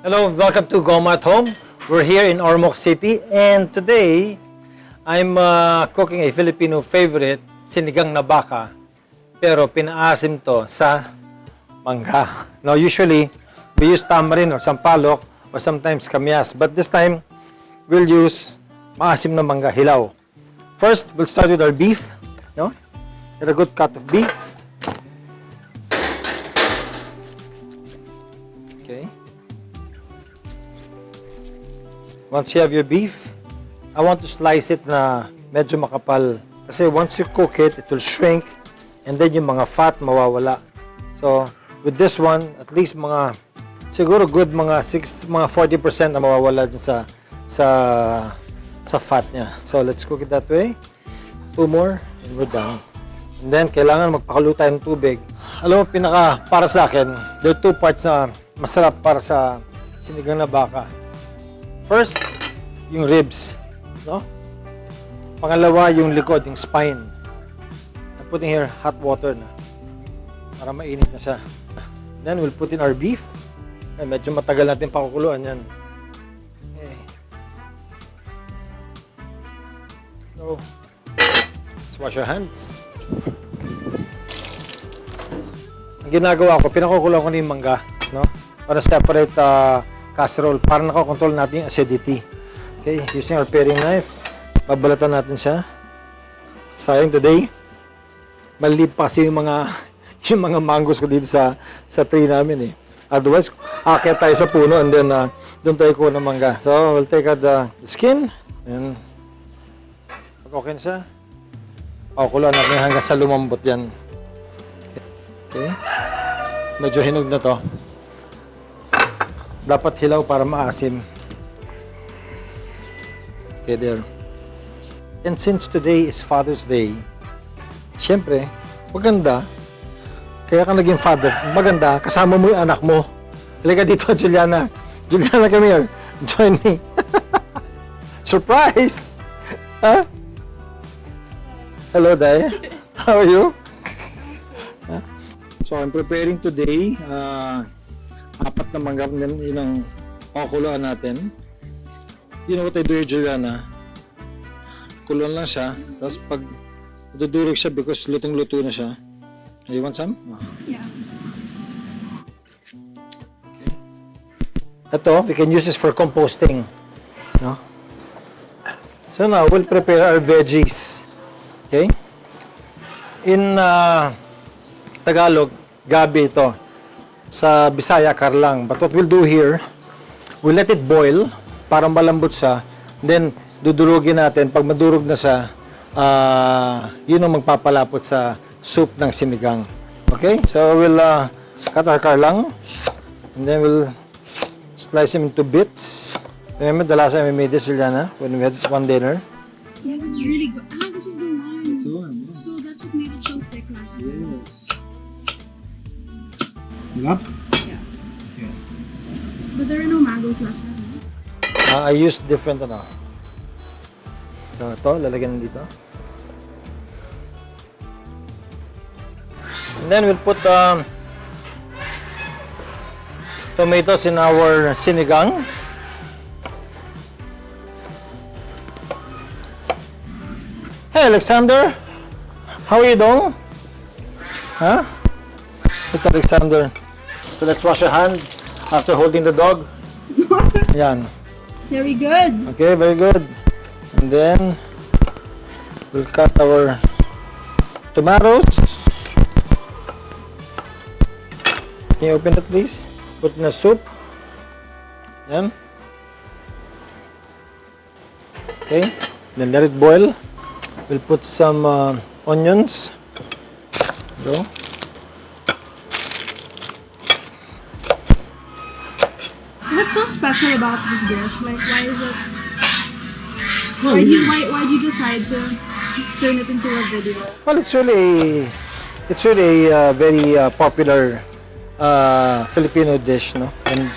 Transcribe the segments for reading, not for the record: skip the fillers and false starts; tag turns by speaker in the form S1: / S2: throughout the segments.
S1: Hello, welcome to Goma at Home. We're here in Ormoc City and today I'm cooking a Filipino favorite, sinigang na baka. Pero pinaasim to sa mangga. Now usually we use tamarind or sampalok or sometimes kamyas, but this time we'll use maasim na mangga, hilaw. First, we'll start with our beef. No? Get a good cut of beef. Okay. Once you have your beef, I want to slice it na medyo makapal. Kasi once you cook it, it will shrink and then yung mga fat mawawala. So, with this one, at least siguro good mga 40% na mawawala dun sa fat niya. So, let's cook it that way. 2 more and we're done. And then, kailangan magpakulo tayo ng tubig. Alam mo, para sa akin, there are 2 parts na masarap para sa sinigang na baka. First, yung ribs, no? Pangalawa, yung likod, yung spine. I'm putting here hot water na para mainit na siya. Then, we'll put in our beef. Ay, medyo matagal natin pakukuluan yan. Okay. So, let's wash our hands. Ang ginagawa ko, pinakukuluan ko na yung mangga, no? Para separate casserole, para nakakontrol natin yung acidity. Okay, using our paring knife, babalatan natin siya. Sayang today, maliit pa kasi yung mga mangoes ko dito sa tree namin eh. Otherwise, aakyat tayo sa puno and then doon tayo kuha ng mangga. So, we'll take out the skin and pag okay na siya, pakukuloan natin hanggang sa lumambot yan. Okay, medyo hinog na to. Dapat hilaw para maasim. Okay, there. And since today is Father's Day, siyempre, maganda. Kaya ka naging father. Maganda, kasama mo yung anak mo. Halika dito, Juliana. Juliana, come here. Join me. Surprise! Huh? Hello, Day. How are you? Huh? So, I'm preparing today 4 na mangga, yun ang pakukuluan natin. You know what I do here, Juliana? Kuluan lang siya, tapos pag dudurog siya because lutong-luto na siya. You want some? Oh.
S2: Yeah.
S1: Okay. Ito, we can use this for composting. No? So now, we'll prepare our veggies. Okay? In Tagalog, gabi ito. Sa Bisaya, karlang. But what we'll do here, we'll let it boil para malambot siya. Then, dudurugin natin. Pag madurog na siya, yun ang magpapalapot sa soup ng sinigang. Okay? So, we'll cut our karlang. And then, we'll slice him into bits. Remember the last time we made this, Juliana? When we had one dinner?
S2: Yeah, that's really good. Ah, this is the one.
S1: It's the one.
S2: So that's what made it so thick last time.
S1: Yes. Yup?
S2: Yeah.
S1: Okay.
S2: But there are no mangoes last time, right?
S1: I used different So, ito, lalagyan dito. And then we'll put tomatoes in our sinigang. Hey, Alexander. How are you doing? Huh? It's Alexander. So let's wash our hands after holding the dog. Yan.
S2: Very good.
S1: Okay, very good. And then we'll cut our tomatoes. Can you open it, please? Put in the soup. Yan. Okay. Then let it boil. We'll put some onions. Go.
S2: What's so special about this dish? Like, why is it? Why did you decide to turn it into a video?
S1: Well, it's really a very popular Filipino dish, no? And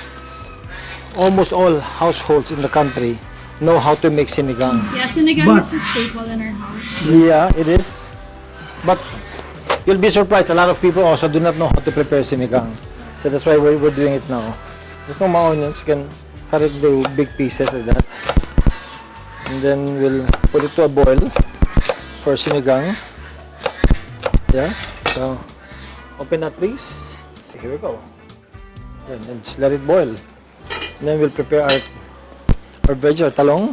S1: almost all households in the country know how to make sinigang.
S2: Yeah, sinigang is a staple in our house.
S1: Yeah, it is. But you'll be surprised, a lot of people also do not know how to prepare sinigang. So that's why we're doing it now. Itong mga onions, you can cut it into big pieces like that. And then we'll put it to a boil for sinigang. Yeah, so open that please. Okay, here we go. And then just let it boil. And then we'll prepare our veg, our talong.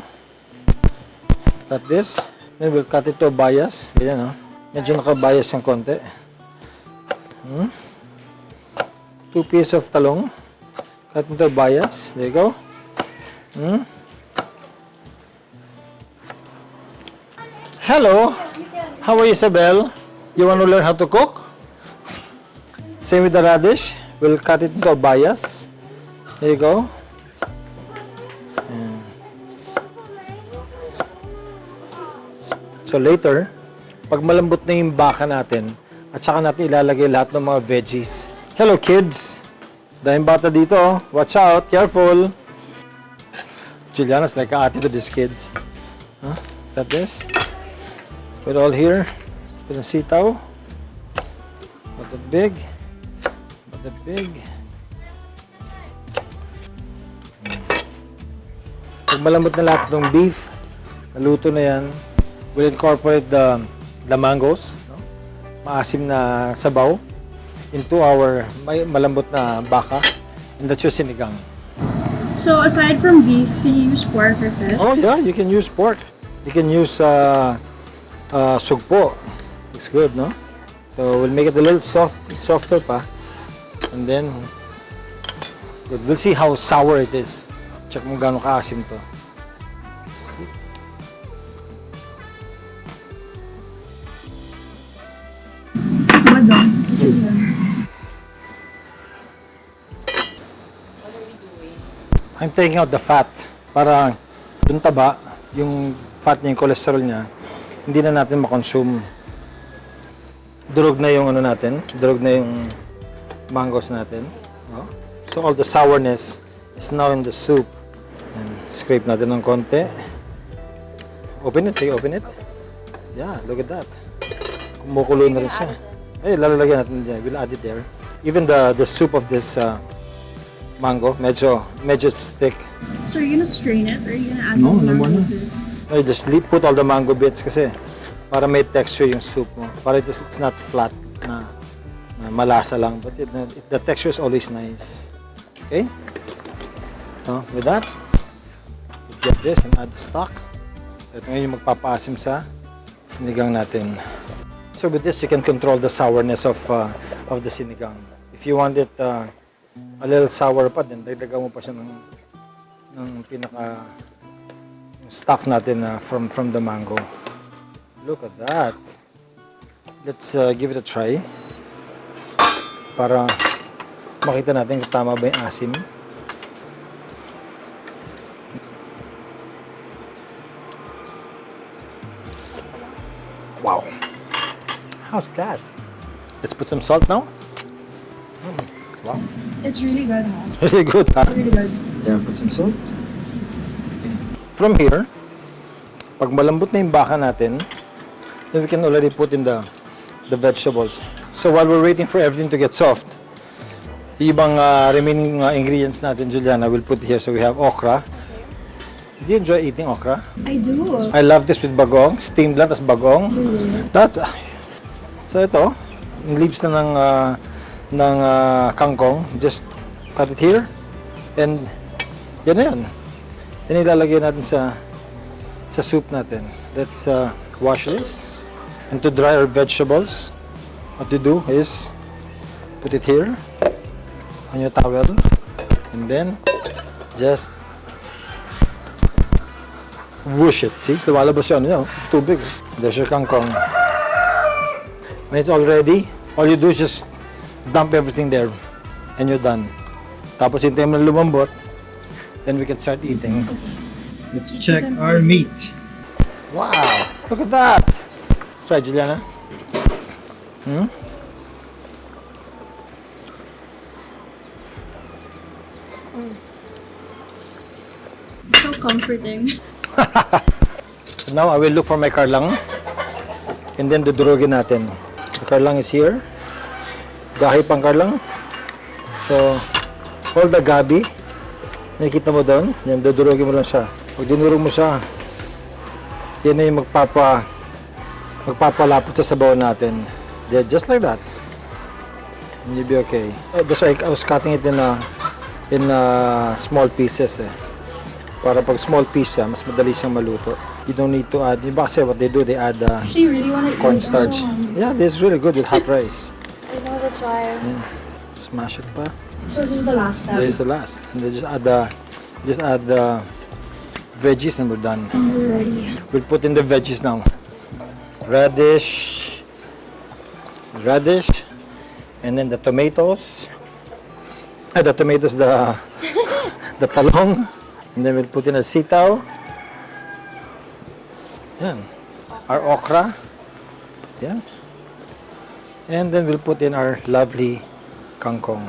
S1: Cut this. Then we'll cut it to a bias. Ganyan, no? Medyo nakabias ng konti. 2 pieces of talong. Cut into a bias. There you go. Hello. How are you, Isabel? You want to learn how to cook? Same with the radish. We'll cut it into a bias. There you go. So later, pag malambot na yung baka natin, at saka natin ilalagay lahat ng mga veggies. Hello kids! Dahil bata dito, oh. Watch out, careful! Juliana's like a ate to these kids. Huh? Got this? Put it all here. Put the sitaw. Not that big. Not that big. Pag malambot na lahat ng beef, naluto na yan, we'll incorporate the mangoes, no? Maasim na sabaw, into our malambot na baka, and that's your sinigang.
S2: So aside from beef, can you use pork or fish?
S1: Oh yeah, you can use pork. You can use sugpo. It's good, no? So we'll make it a little softer pa, and then good. We'll see how sour it is. Check mo gaano kaasim to.
S2: It's good though. It's really good.
S1: I'm taking out the fat para dun taba, yung fat niya, yung cholesterol niya, hindi na natin makonsume. Durog na yung ano natin, durog na yung mangoes natin. No? So all the sourness is now in the soup. And scrape natin ng konti. Open it, sige, open it. Yeah, look at that. Kumukulo na rin siya. Ay, lalagyan natin dyan. We'll add it there. Even the soup of this mango, medyo thick.
S2: So are you gonna strain it or are you gonna add
S1: No,
S2: the
S1: no
S2: mango
S1: more.
S2: bits?
S1: I just put all the mango bits kasi para may texture yung soup mo. Para it's not flat na malasa lang. But the texture is always nice. Okay? So, with that, we get this and add the stock. So, ito ngayon yung magpapaasim sa sinigang natin. So, with this, you can control the sourness of the sinigang. If you want it a little sour pa, then dagdagan mo pa siya ng pinaka stock natin from the mango. Look at that. Let's give it a try para makita natin kung tama ba yung asim. Wow. How's that? Let's put some salt now. Wow.
S2: It's really good, huh?
S1: Really good, huh?
S2: Really good.
S1: Yeah, put some salt. Okay. From here, pag malambot na yung baka natin, then we can already put in the vegetables. So while we're waiting for everything to get soft, yung ibang remaining ingredients natin, Juliana, we'll put here. So we have okra. Do you enjoy eating okra?
S2: I do.
S1: I love this with bagong, steamed lang, tas bagong. That's, so ito, yung leaves na ng kangkong, just cut it here, and yan na yan. Yan ilalagay natin sa soup natin. Let's wash this. And to dry our vegetables, what you do is put it here on your towel, and then just whoosh it. See? Lumalabas yung ano niya, tubig. There's your kangkong. When it's all ready, all you do is just dump everything there and you're done. Tapos hintayin mo na lumambot, then we can start eating. Let's check our meat. Wow! Look at that! Let's try, Juliana.
S2: So comforting.
S1: So now I will look for my karlang. And then dudurugin natin. The karlang is here. Gahi pang karlang. So, hold the gabi Nakikita mo doon? Yan, dudurugin mo lang siya. Pag dinurog mo siya, yan na yung magpapalapot sa sabaw natin. Yeah, just like that. And you'll be okay. That's why I was cutting it in small pieces eh. Para pag small piece siya, mas madali siyang maluto. You don't need to add, yung kasi what they do, they add
S2: She really wanted to
S1: cornstarch. Yeah, this is really good with hot rice.
S3: I know, that's why.
S1: Yeah. Smash it pa.
S2: So this is the last step.
S1: This is the last. And then just add the veggies and we're done.
S2: And we're ready.
S1: We'll put in the veggies now. Radish, and then the tomatoes. The tomatoes, the talong. And then we'll put in a sitaw. Yan. Our okra. Yan. And then we'll put in our lovely kangkong.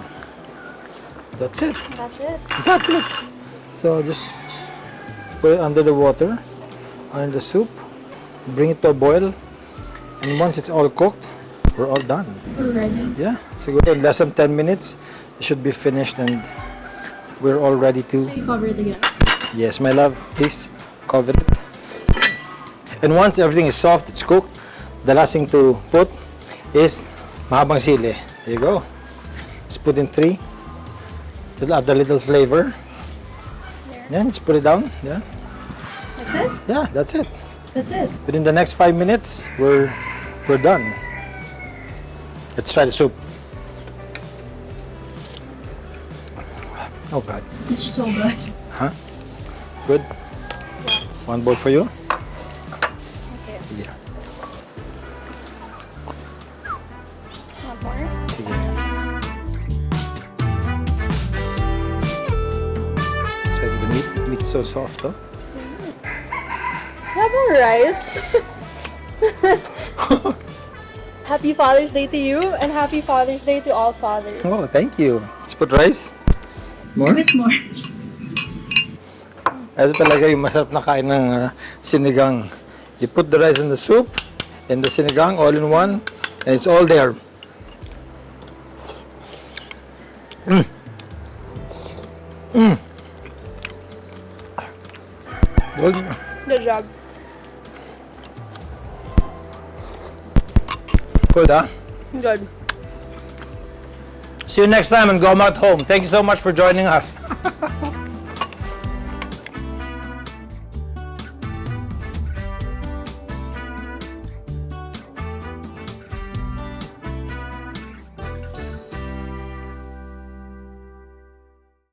S1: That's it.
S3: That's it.
S1: That's it. So just put it under the water, under the soup, bring it to a boil, and once it's all cooked, we're all done.
S2: We're ready.
S1: Yeah, so in less than 10 minutes, it should be finished and we're all ready to...
S2: You cover it again.
S1: Yes, my love, please cover it. And once everything is soft, it's cooked, the last thing to put is mahabang sili. There you go. Just put in 3. To add a little flavor. Then just put it down. Yeah.
S2: That's it?
S1: Yeah, that's it.
S2: That's it.
S1: Within the next 5 minutes, we're done. Let's try the soup. Oh God.
S2: It's so good.
S1: Huh? Good? One bowl for you?
S3: Okay.
S1: Yeah.
S3: Want more?
S1: Sige. Try the meat. Meat's so soft, oh.
S3: Have more rice. Happy Father's Day to you and Happy Father's Day to all fathers.
S1: Oh, thank you. Let's put rice. More?
S2: A bit more.
S1: Ito talaga yung masarap na kain ng sinigang. You put the rice in the soup, and the sinigang all in one, and it's all there. Good.
S3: Good job.
S1: Good, huh?
S3: Good.
S1: See you next time and go out home. Thank you so much for joining us.